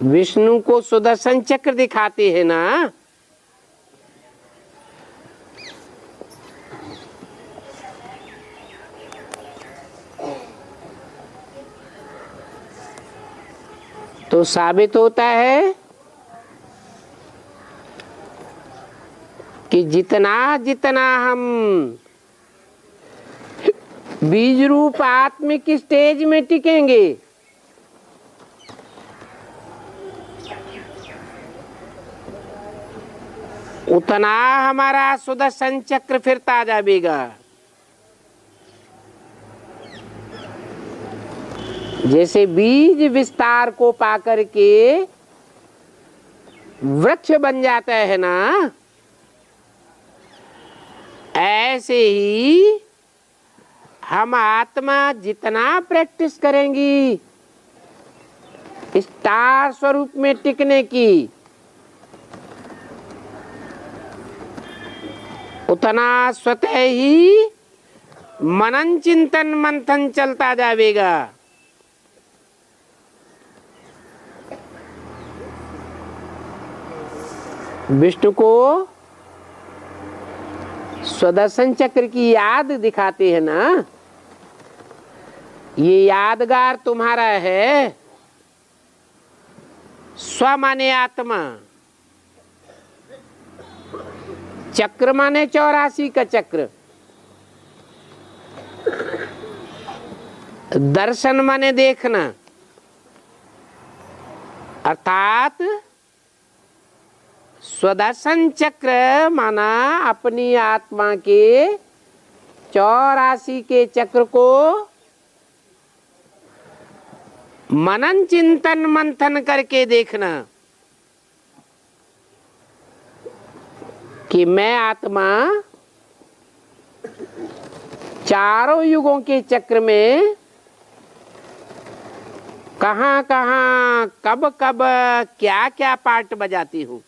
विष्णु को सुदर्शन चक्र दिखाते हैं ना, तो साबित होता है कि जितना जितना हम बीज रूप आत्मिक स्टेज में टिकेंगे, उतना हमारा सुदर्शन चक्र फिरता जाएगा। जैसे बीज विस्तार को पाकर के वृक्ष बन जाता है ना, ऐसे ही हम आत्मा जितना प्रैक्टिस करेंगी स्टार स्वरूप में टिकने की, उतना स्वतः ही मनन चिंतन मंथन चलता जाएगा। विष्णु को सुदर्शन चक्र की याद दिखाते हैं ना, ये यादगार तुम्हारा है। स्व माने आत्मा, चक्र माने 84 का चक्र, दर्शन माने देखना, अर्थात सुदर्शन चक्र माना अपनी आत्मा के 84 के चक्र को मनन चिंतन मंथन करके देखना कि मैं आत्मा चारों युगों के चक्र में कहाँ कहाँ कब कब क्या क्या पार्ट बजाती हूँ।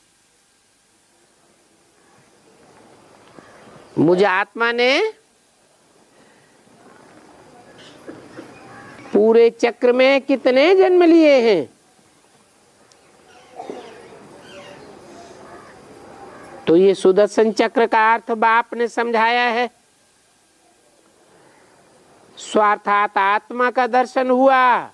मुझे आत्मा ने पूरे चक्र में कितने जन्म लिए हैं, तो ये सुदर्शन चक्र का अर्थ बाप ने समझाया है। स्वार्थात आत्मा का दर्शन हुआ,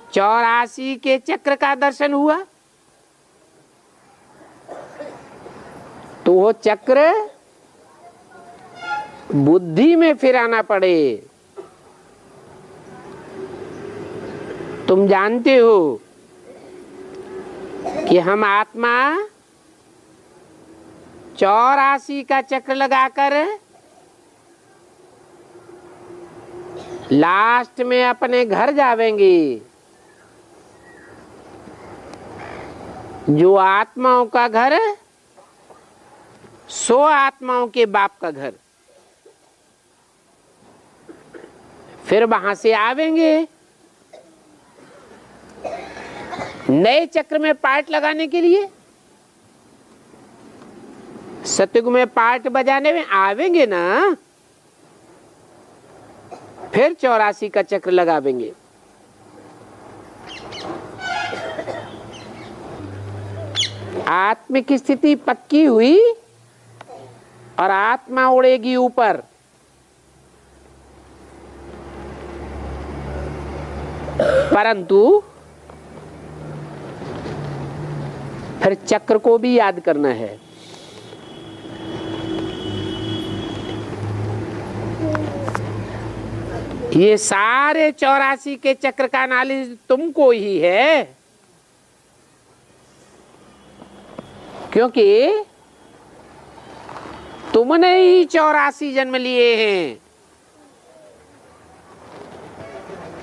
84 के चक्र का दर्शन हुआ, तो वो चक्र बुद्धि में फिराना पड़े। तुम जानते हो कि हम आत्मा 84 का चक्र लगाकर लास्ट में अपने घर जावेंगे। जो आत्माओं का घर, सो आत्माओं के बाप का घर। फिर वहां से आवेंगे नए चक्र में पार्ट लगाने के लिए। सतयुग में पार्ट बजाने में आवेंगे ना, फिर 84 का चक्र लगावेंगे। आत्मिक स्थिति पक्की हुई और आत्मा उड़ेगी ऊपर। परंतु फिर चक्र को भी याद करना है। ये सारे 84 के चक्र का नॉलेज तुमको ही है, क्योंकि तुमने ही 84 जन्म लिए हैं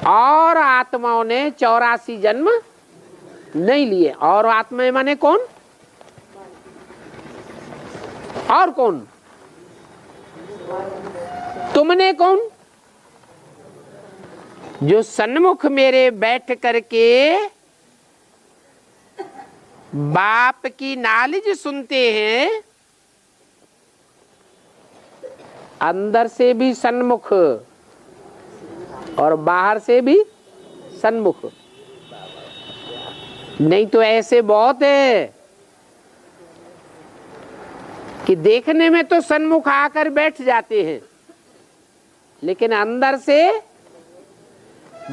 और आत्माओं ने 84 जन्म नहीं लिए। और आत्मा माने कौन? और कौन? तुमने कौन? जो सन्मुख मेरे बैठ करके बाप की नॉलेज सुनते हैं, अंदर से भी सन्मुख और बाहर से भी सन्मुख। नहीं तो ऐसे बहुत है कि देखने में तो सन्मुख आकर बैठ जाते हैं, लेकिन अंदर से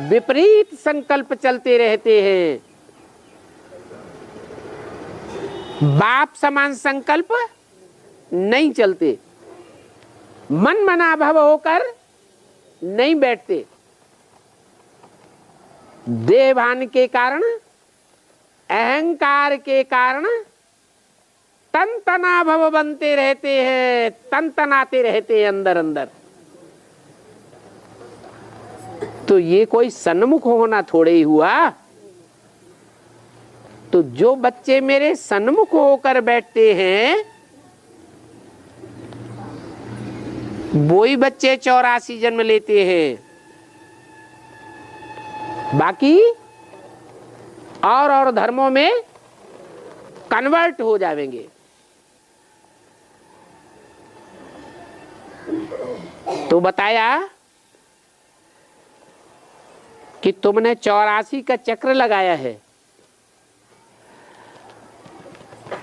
विपरीत संकल्प चलते रहते हैं। बाप समान संकल्प नहीं चलते, मन मनाभव होकर नहीं बैठते। देहभान के कारण, अहंकार के कारण तन तनाभव बनते रहते हैं, तन तनाते रहते हैं अंदर अंदर। तो ये कोई सन्मुख होना थोड़े ही हुआ। तो जो बच्चे मेरे सन्मुख होकर बैठते हैं वो ही बच्चे 84 जन्म लेते हैं, बाकी और धर्मों में कन्वर्ट हो जाएंगे। तो बताया कि तुमने 84 का चक्र लगाया है।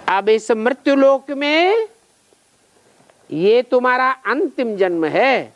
अब इस मृत्युलोक में ये तुम्हारा अंतिम जन्म है।